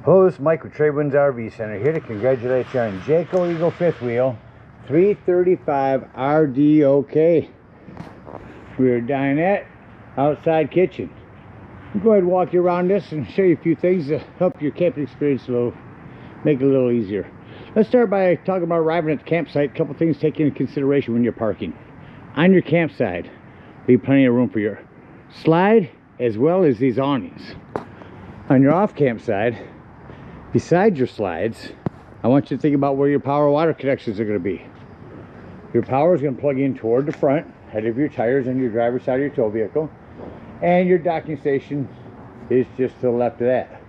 Hello, this is Mike with TradeWinds RV Center, here to congratulate you on Jayco Eagle fifth wheel 335 RDOK. We're dinette outside kitchen. I'll go ahead and walk you around this and show you a few things to help your camping experience a little, make it a little easier. Let's start by talking about arriving at the campsite. A couple things to take into consideration when you're parking. On your campsite, leave plenty of room for your slide as well as these awnings. On your off campsite, beside your slides, I want you to think about where your power water connections are going to be. Your power is going to plug in toward the front, head of your tires on your driver's side of your tow vehicle, and your docking station is just to the left of that.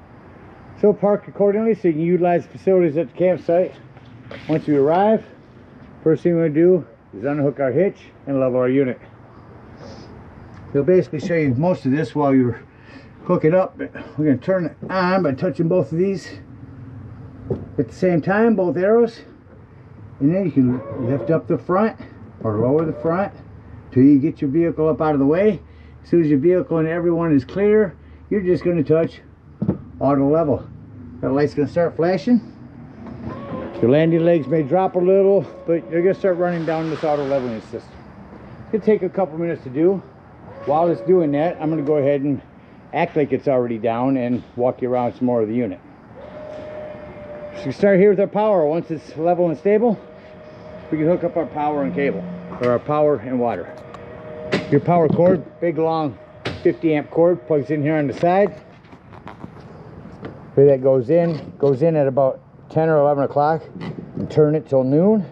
So park accordingly so you can utilize the facilities at the campsite. Once you arrive, first thing we're going to do is unhook our hitch and level our unit. They'll basically show you most of this while you're hooking up. We're going to turn it on by touching both of these at the same time, both arrows, and then you can lift up the front or lower the front till you get your vehicle up out of the way. As soon as your vehicle and everyone is clear, you're just going to touch auto level. That light's going to start flashing. Your landing legs may drop a little, but they're going to start running down this auto leveling system. It's going to take a couple minutes to do. While it's doing that, I'm going to go ahead and act like it's already down and walk you around some more of the unit. So we start here with our power. Once it's level and stable, we can hook up our power and cable, or our power and water. Your power cord, big long 50 amp cord, plugs in here on the side. Where that goes in at about 10 or 11 o'clock, and turn it till noon,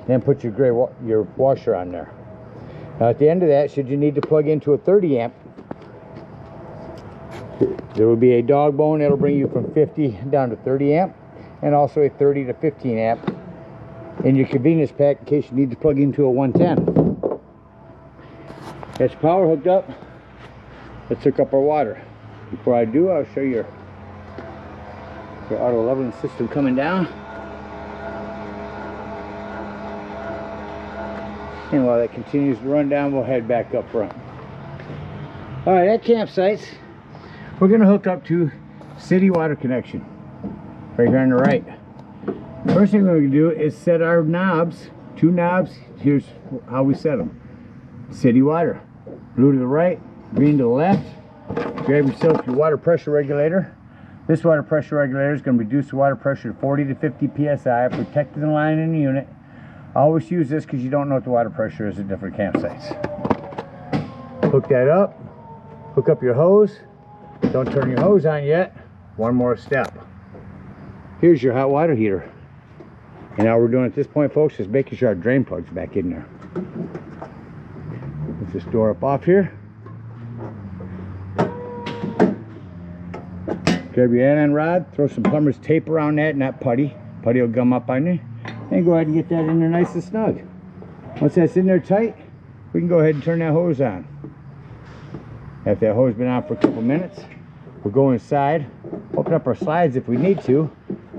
then put your washer on there. Now at the end of that, should you need to plug into a 30 amp, there will be a dog bone that'll bring you from 50 down to 30 amp, and also a 30 to 15 amp in your convenience pack in case you need to plug into a 110. That's power hooked up. Let's hook up our water. Before I do, I'll show you your auto leveling system coming down. And while that continues to run down, we'll head back up front. Alright, at campsites, we're going to hook up to city water connection right here on the right. First thing we're going to do is set our knobs, two knobs. Here's how we set them. City water, blue to the right, green to the left. Grab yourself your water pressure regulator. This water pressure regulator is going to reduce the water pressure to 40 to 50 psi, protecting the line in the unit. Always use this because you don't know what the water pressure is at different campsites. Hook that up. Hook up your hose. Don't turn your hose on yet. One more step. Here's your hot water heater. And all we're doing at this point, folks, is making sure our drain plug's back in there. Let's just door up off here. Grab your end rod, throw some plumber's tape around that and that putty. Putty will gum up on you. And go ahead and get that in there nice and snug. Once that's in there tight, we can go ahead and turn that hose on. After that hose has been on for a couple minutes, we'll go inside, open up our slides if we need to,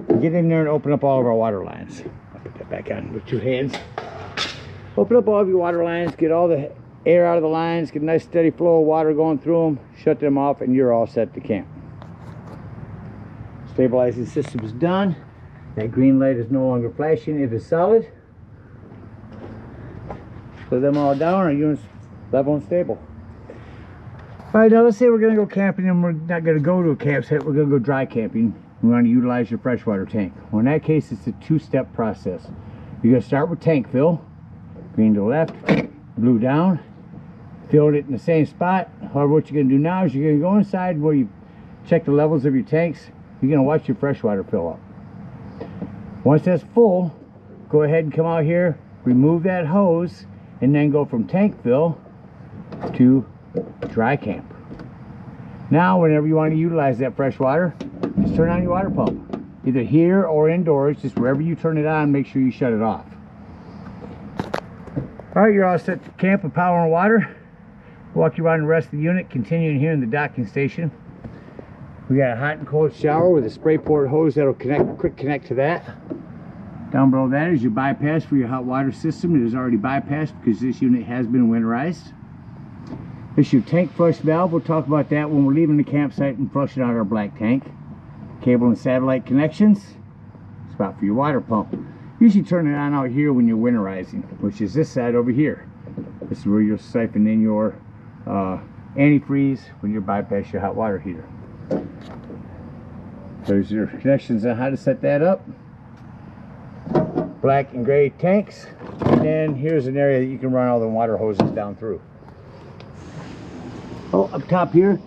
and get in there and open up all of our water lines. I'll put that back on with two hands. Open up all of your water lines, get all the air out of the lines, get a nice steady flow of water going through them, shut them off, and you're all set to camp. Stabilizing system is done. That green light is no longer flashing. It is solid. Put them all down. Our unit's level and stable. Alright, now let's say we're going to go camping and we're not going to go to a campsite. We're going to go dry camping. We want to utilize your freshwater tank. Well, in that case, it's a two-step process. You're going to start with tank fill. Green to the left, blue down. Fill it in the same spot. However, what you're going to do now is you're going to go inside where you check the levels of your tanks. You're going to watch your freshwater fill up. Once that's full, go ahead and come out here, remove that hose, and then go from tank fill to dry camp. Now, whenever you want to utilize that fresh water, just turn on your water pump. Either here or indoors, just wherever you turn it on, make sure you shut it off. Alright, you're all set to camp with power and water. Walk you around the rest of the unit, continuing here in the docking station. We got a hot and cold shower with a spray port hose that'll quick connect to that. Down below that is your bypass for your hot water system. It is already bypassed because this unit has been winterized. This is your tank flush valve. We'll talk about that when we're leaving the campsite and flushing out our black tank. cable and satellite connections, spot for your water pump. Usually turn it on out here when you're winterizing, which is this side over here. This is where you'll siphon in your antifreeze when you bypass your hot water heater. There's your connections on how to set that up. Black and gray tanks, and then here's an area that you can run all the water hoses down through. Oh, up top here,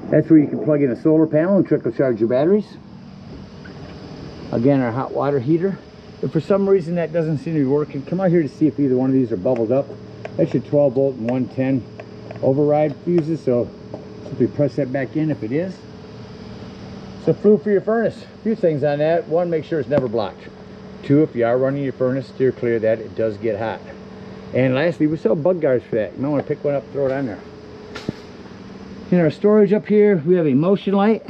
that's where you can plug in a solar panel and trickle charge your batteries. Again, our hot water heater. If for some reason that doesn't seem to be working, come out here to see if either one of these are bubbled up. That's your 12 volt and 110 override fuses, so simply press that back in if it is. So fluid for your furnace, a few things on that. One, make sure it's never blocked. Two, if you are running your furnace, steer clear of that, it does get hot. And lastly, we sell bug guards for that. You might want to pick one up, throw it on there. In our storage up here, we have a motion light.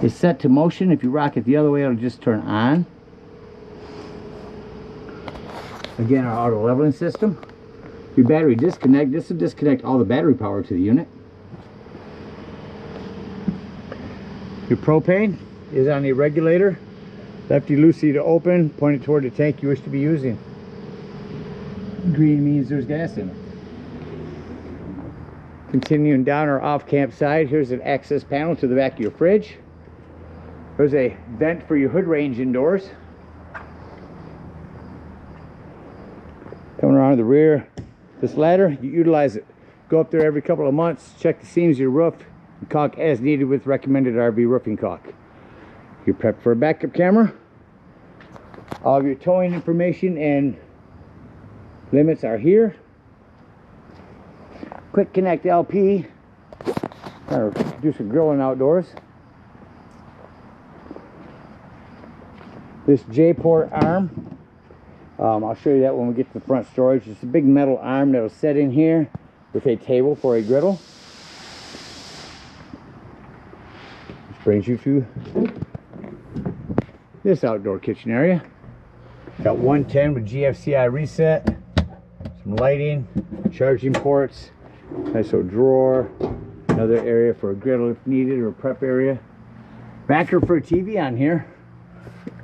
It's set to motion. If you rock it the other way, it'll just turn on. Again, our auto leveling system. Your battery disconnect. This will disconnect all the battery power to the unit. Your propane is on a regulator. Lefty loosey to open, point it toward the tank you wish to be using. Green means there's gas in it. Continuing down our off-camp side, here's an access panel to the back of your fridge. There's a vent for your hood range indoors. Coming around the rear, this ladder, you utilize it. Go up there every couple of months, check the seams of your roof, and caulk as needed with recommended RV roofing caulk. You're prepped for a backup camera. All of your towing information and limits are here. Quick connect LP. Do some grilling outdoors. This J-port arm. I'll show you that when we get to the front storage. It's a big metal arm that will set in here with a table for a griddle. Which brings you to this outdoor kitchen area. Got 110 with GFCI reset, some lighting, charging ports, nice little drawer, another area for a griddle if needed, or a prep area. Backer for a TV on here.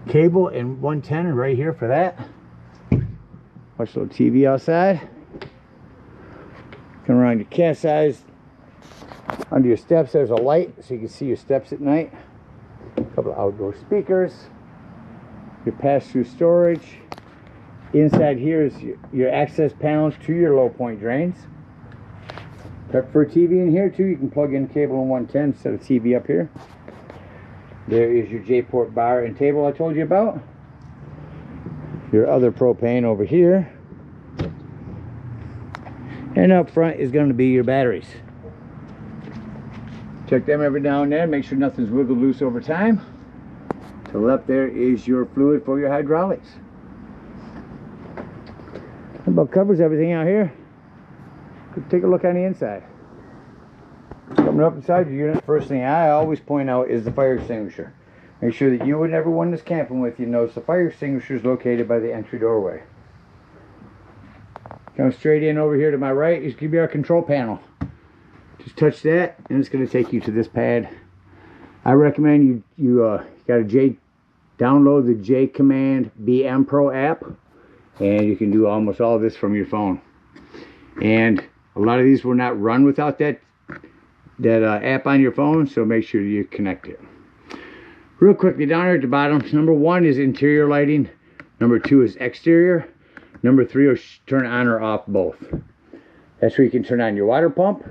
Cable and 110 right here for that. Watch a little TV outside. Come around your cast size. Under your steps there's a light so you can see your steps at night. A couple of outdoor speakers. Your pass-through storage. Inside here is your access panels to your low point drains. Prep for a TV in here too. You can plug in cable and 110 instead of TV up here. There is your J-port bar and table I told you about. Your other propane over here. And up front is going to be your batteries. Check them every now and then. Make sure nothing's wiggled loose over time. To the left there is your fluid for your hydraulics. That about covers everything out here. Take a look on the inside. Coming up inside your unit, first thing I always point out is the fire extinguisher. Make sure that you and everyone that's camping with you knows the fire extinguisher is located by the entry doorway. Come straight in over here to my right is going to be our control panel. Just touch that and it's going to take you to this pad. I recommend you download the J Command BM Pro app, and you can do almost all of this from your phone. And a lot of these will not run without that app on your phone, so make sure you connect it. Real quickly down here at the bottom, number 1 is interior lighting, number 2 is exterior, number 3 will turn on or off both. That's where you can turn on your water pump.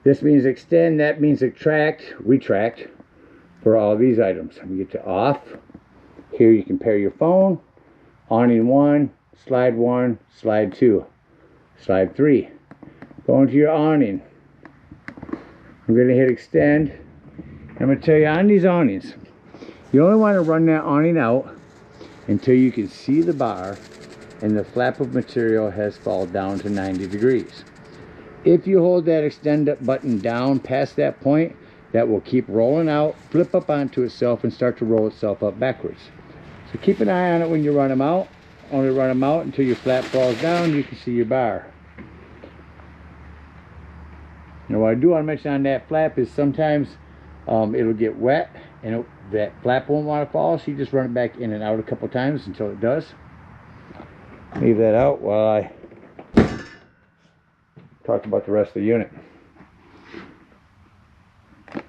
This means extend, that means retract for all these items. We get to off. Here you can pair your phone, awning 1, slide 2, slide 3. Go into your awning. I'm going to hit extend. I'm going to tell you on these awnings, you only want to run that awning out until you can see the bar and the flap of material has fallen down to 90 degrees. If you hold that extend up button down past that point, that will keep rolling out, flip up onto itself, and start to roll itself up backwards. So keep an eye on it when you run them out. Only run them out until your flap falls down, you can see your bar. Now what I do want to mention on that flap is sometimes it'll get wet and that flap won't want to fall, so you just run it back in and out a couple times until it does. Leave that out while I talk about the rest of the unit.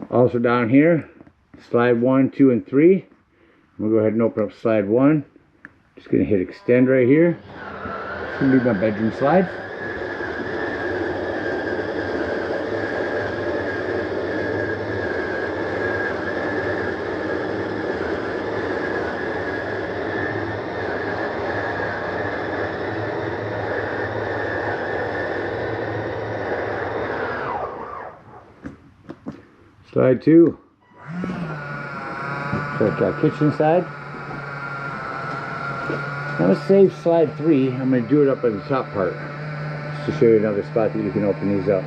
Also down here, slide 1, 2, and 3. I'm gonna go ahead and open up slide 1. Just gonna hit extend right here. It's gonna be my bedroom slide. Slide 2. Check our kitchen side. I'm going to save slide 3. I'm going to do it up at the top part, just to show you another spot that you can open these up.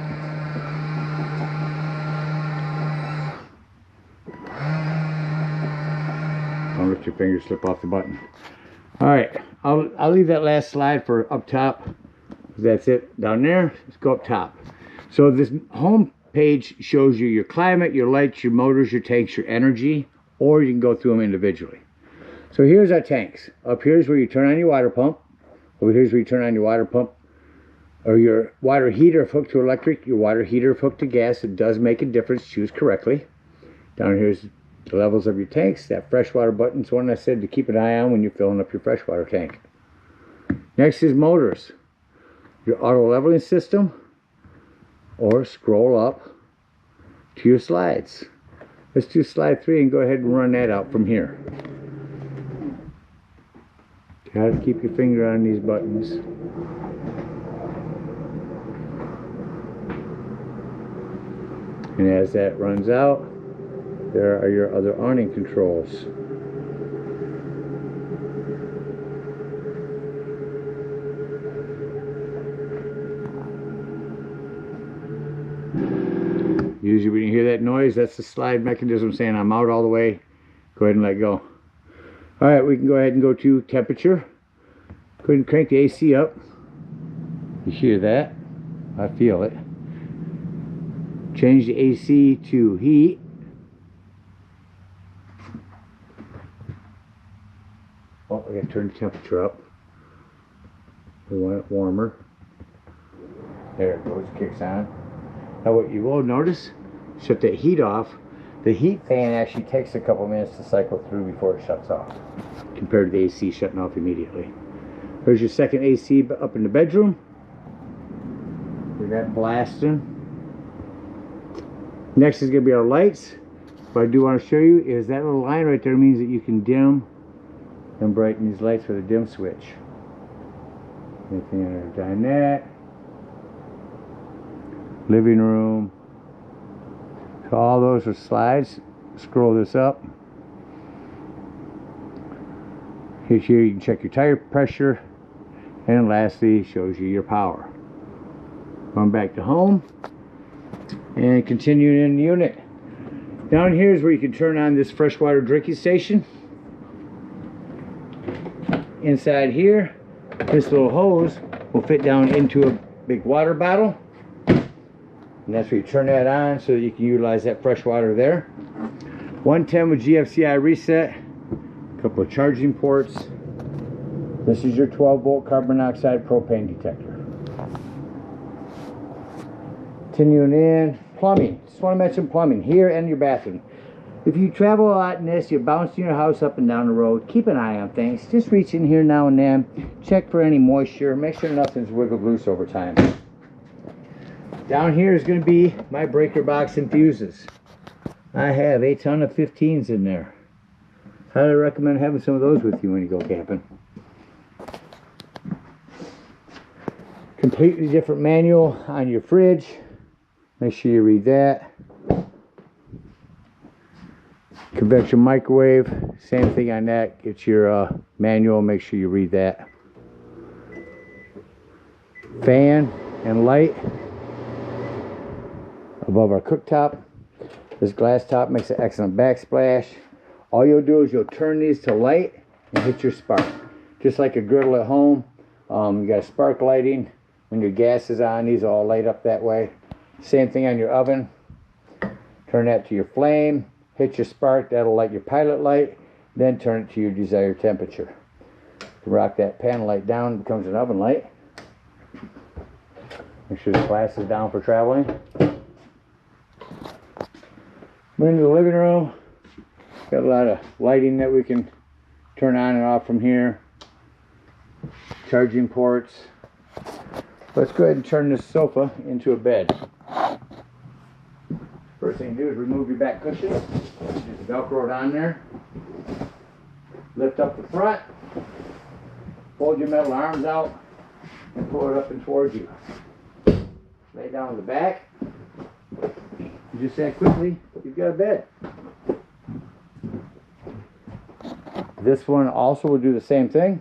Don't let your fingers slip off the button. Alright, I'll leave that last slide for up top. That's it down there. Let's go up top. So this home page shows you your climate, your lights, your motors, your tanks, your energy, or you can go through them individually. So here's our tanks. Up here's where you turn on your water pump. Over here's where you turn on your water pump, or your water heater if hooked to electric, your water heater if hooked to gas. It does make a difference. Choose correctly. Down here's the levels of your tanks. That freshwater button's one I said to keep an eye on when you're filling up your freshwater tank. Next is motors. Your auto leveling system, or scroll up to your slides. Let's do slide 3 and go ahead and run that out from here. Gotta keep your finger on these buttons. And as that runs out, there are your other awning controls. Usually when you hear that noise, that's the slide mechanism saying I'm out all the way. Go ahead and let go. Alright, we can go ahead and go to temperature. Go ahead and crank the AC up. You hear that? I feel it. Change the AC to heat. Oh, I gotta turn the temperature up. We want it warmer. There it goes, kicks on. Now what you will notice, shut that heat off. The heat fan actually takes a couple minutes to cycle through before it shuts off, compared to the AC shutting off immediately. There's your second AC up in the bedroom. Hear that blasting. Next is going to be our lights. What I do want to show you is that little line right there means that you can dim and brighten these lights with a dim switch. Anything in our dinette, living room. So all those are slides. Scroll this up. Here you can check your tire pressure. And lastly, shows you your power. Going back to home. And continuing in the unit. Down here is where you can turn on this freshwater drinking station. Inside here, this little hose will fit down into a big water bottle. And that's where you turn that on so that you can utilize that fresh water there. 110 with GFCI reset. A couple of charging ports. This is your 12-volt carbon monoxide propane detector. Continuing in, plumbing. Just want to mention plumbing here and your bathroom. If you travel a lot in this, you're bouncing your house up and down the road, keep an eye on things. Just reach in here now and then. Check for any moisture. Make sure nothing's wiggled loose over time. Down here is going to be my breaker box enthusiast. I have a ton of 15s in there. Highly recommend having some of those with you when you go camping. Completely different manual on your fridge. Make sure you read that. Convection microwave, same thing on that. Get your manual, make sure you read that. Fan and light above our cooktop. This glass top makes an excellent backsplash. All you'll do is you'll turn these to light and hit your spark. Just like a griddle at home. You got spark lighting. When your gas is on, these all light up that way. Same thing on your oven. Turn that to your flame, hit your spark, that'll light your pilot light, then turn it to your desired temperature. Rock that panel light down, it becomes an oven light. Make sure the glass is down for traveling. We're into the living room. Got a lot of lighting that we can turn on and off from here. Charging ports. Let's go ahead and turn this sofa into a bed. First thing to do is remove your back cushion. Just Velcro it on there. Lift up the front. Fold your metal arms out and pull it up and towards you. Lay down on the back. Just that quickly, you've got a bed. This one also will do the same thing.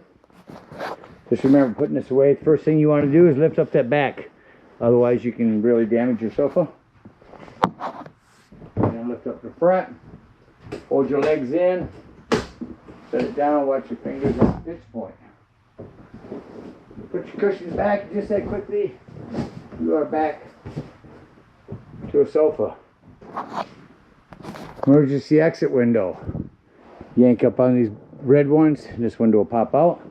Just remember putting this away. First thing you want to do is lift up that back. Otherwise you can really damage your sofa. And then lift up the front. Hold your legs in. Set it down. Watch your fingers at the pitch point. Put your cushions back. Just that quickly, you are back to a sofa. Emergency exit window. Yank up on these red ones, and this window will pop out.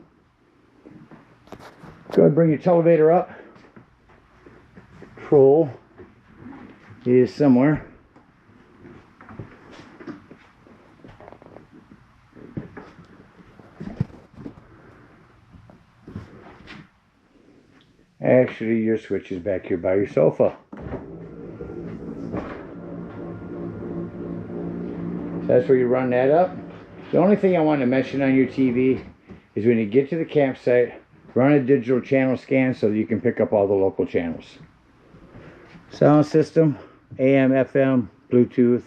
Go ahead and bring your televator up. Control is somewhere. Actually, your switch is back here by your sofa. So that's where you run that up. The only thing I want to mention on your TV is when you get to the campsite, run a digital channel scan so that you can pick up all the local channels. Sound system, AM, FM, Bluetooth,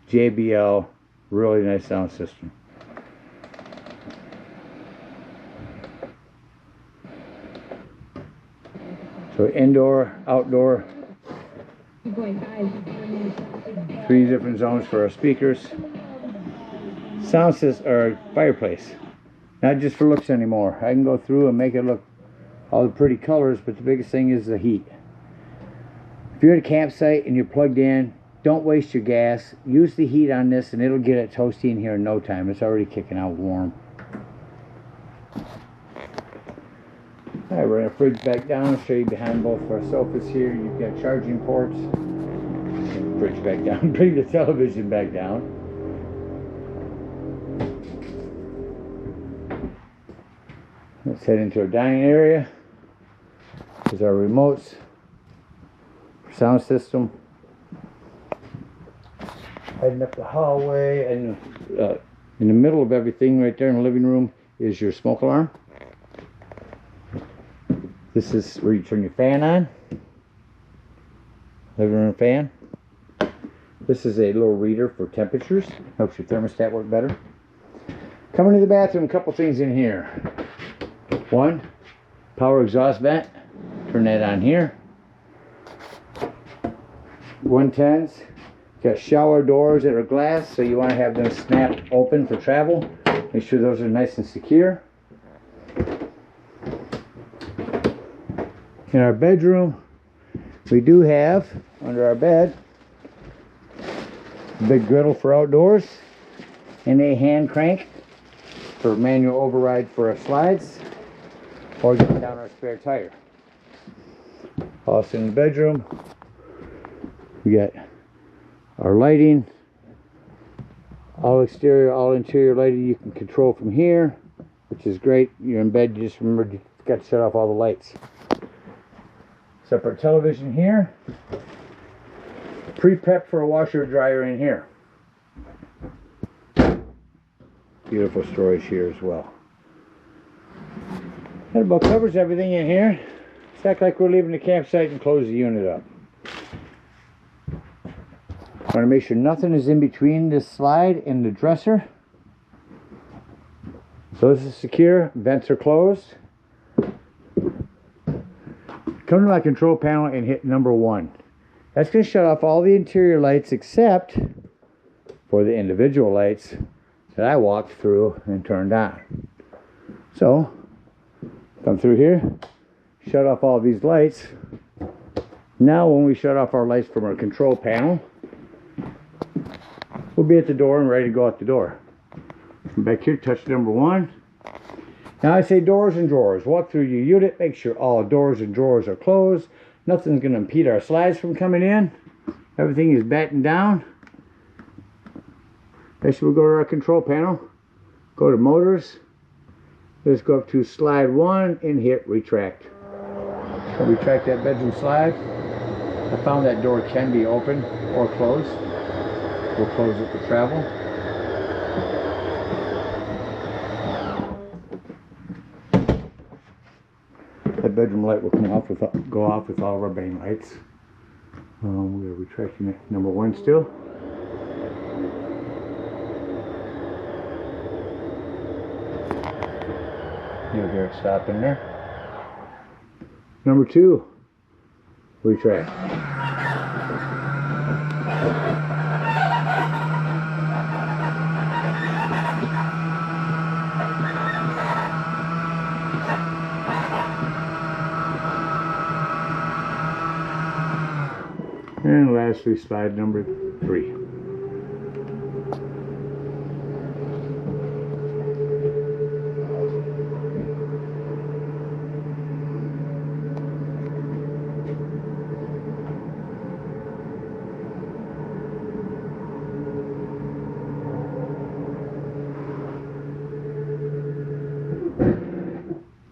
JBL, really nice sound system. So indoor, outdoor, 3 different zones for our speakers. Sound system, or fireplace, not just for looks anymore. I can go through and make it look all the pretty colors, but the biggest thing is the heat. If you're at a campsite and you're plugged in, don't waste your gas. Use the heat on this and it'll get it toasty in here in no time. It's already kicking out warm. Alright, we're going to fridge back down. I'll show you behind both of our sofas here. You've got charging ports. Fridge back down. Bring the television back down. Let's head into our dining area. There's our remotes. Sound system. Heading up the hallway, and in the middle of everything right there in the living room is your smoke alarm. This is where you turn your fan on. Living room fan. This is a little reader for temperatures. Helps your thermostat work better. Coming to the bathroom, a couple things in here. One, power exhaust vent. Turn that on here. 110s. Got shower doors that are glass, so you want to have them snap open for travel. Make sure those are nice and secure. In our bedroom, we do have, under our bed, a big griddle for outdoors and a hand crank for manual override for our slides or get down our spare tire. Also in the bedroom, we got our lighting, all exterior, all interior lighting you can control from here, which is great. You're in bed, you just remember you got to shut off all the lights. Separate television here. Pre-prepped for a washer dryer in here. Beautiful storage here as well. That about covers everything in here. It's act like we're leaving the campsite and close the unit up. Want to make sure nothing is in between this slide and the dresser. So this is secure. Vents are closed. Come to my control panel and hit number 1. That's going to shut off all the interior lights except for the individual lights that I walked through and turned on. So, come through here, shut off all these lights. Now when we shut off our lights from our control panel, we'll be at the door and ready to go out the door. Come back here, touch number 1. Now I say doors and drawers. Walk through your unit, make sure all doors and drawers are closed. Nothing's going to impede our slides from coming in. Everything is battened down. Next we'll go to our control panel. Go to motors. Let's go up to slide 1 and hit retract. So retract that bedroom slide. I found that door can be open or closed. We'll close it for travel. That bedroom light will go off with all of our bang lights. We're retracting it. Number 1 still. You'll hear it stop in there. Number 2, retract. And lastly, slide number 3.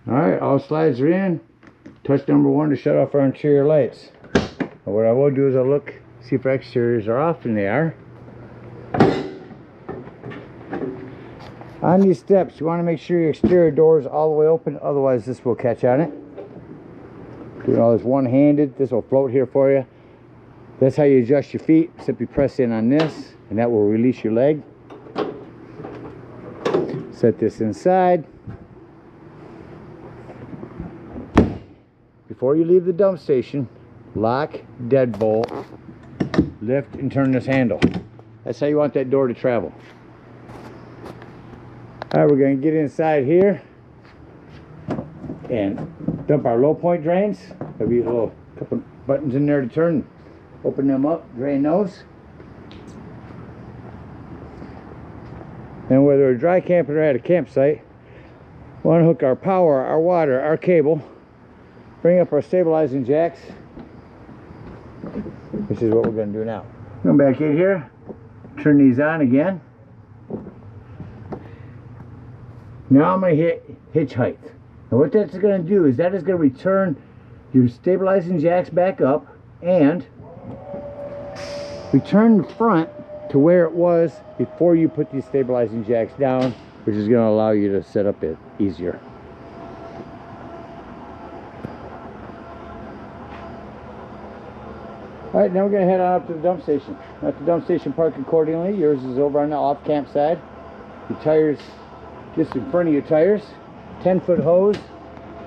Alright, all slides are in. Touch number 1 to shut off our interior lights. And what I will do is I'll look, see if our exteriors are off, and they are. On these steps, you want to make sure your exterior door is all the way open, otherwise this will catch on it. Doing all this one-handed, this will float here for you. That's how you adjust your feet. Simply press in on this, and that will release your leg. Set this inside. Before you leave the dump station, lock, deadbolt, lift, and turn this handle. That's how you want that door to travel. Alright, we're going to get inside here and dump our low point drains. There'll be a little couple buttons in there to turn. Open them up, drain those. And whether we're dry camping or at a campsite, we want to hook our power, our water, our cable, bring up our stabilizing jacks, which is what we're going to do now. Come back in here, turn these on again. Now I'm going to hit hitch height. And what that's going to do is that is going to return your stabilizing jacks back up and return the front to where it was before you put these stabilizing jacks down, which is going to allow you to set up it easier. Alright, now we're going to head on up to the dump station. At the dump station, park accordingly. Yours is over on the off-camp side. Your tires just in front of your tires. 10-foot hose.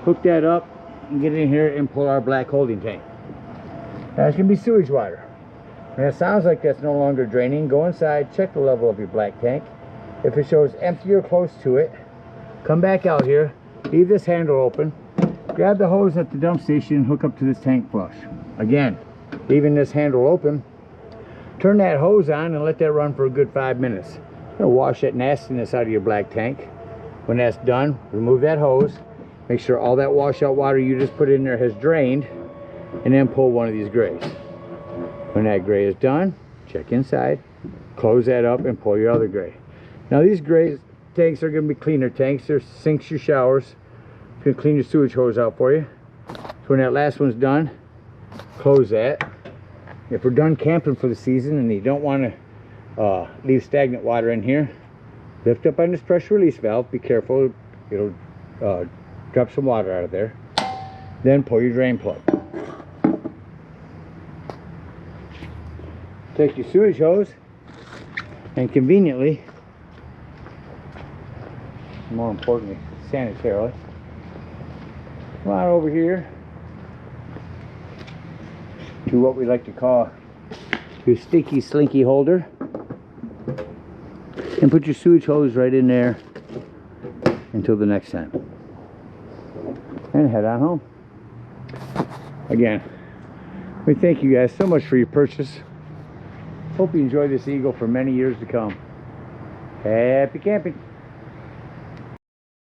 Hook that up and get in here and pull our black holding tank. That's going to be sewage water. And it sounds like that's no longer draining. Go inside, check the level of your black tank. If it shows empty or close to it, come back out here, leave this handle open, grab the hose at the dump station and hook up to this tank flush. Again, leaving this handle open, turn that hose on and let that run for a good 5 minutes. You're going to wash that nastiness out of your black tank. When that's done, remove that hose, make sure all that washout water you just put in there has drained, and then pull one of these grays. When that gray is done, check inside, close that up, and pull your other gray. Now these gray tanks are going to be cleaner tanks. They're sinks, your showers. It's going to clean your sewage hose out for you. So when that last one's done, close that. If we're done camping for the season and you don't want to leave stagnant water in here, lift up on this pressure release valve. Be careful, it'll drop some water out of there. Then pull your drain plug. Take your sewage hose and conveniently, more importantly sanitarily, come on over here to what we like to call your sticky slinky holder and put your sewage hose right in there until the next time, and head on home. Again, we thank you guys so much for your purchase. Hope you enjoy this Eagle for many years to come. Happy camping.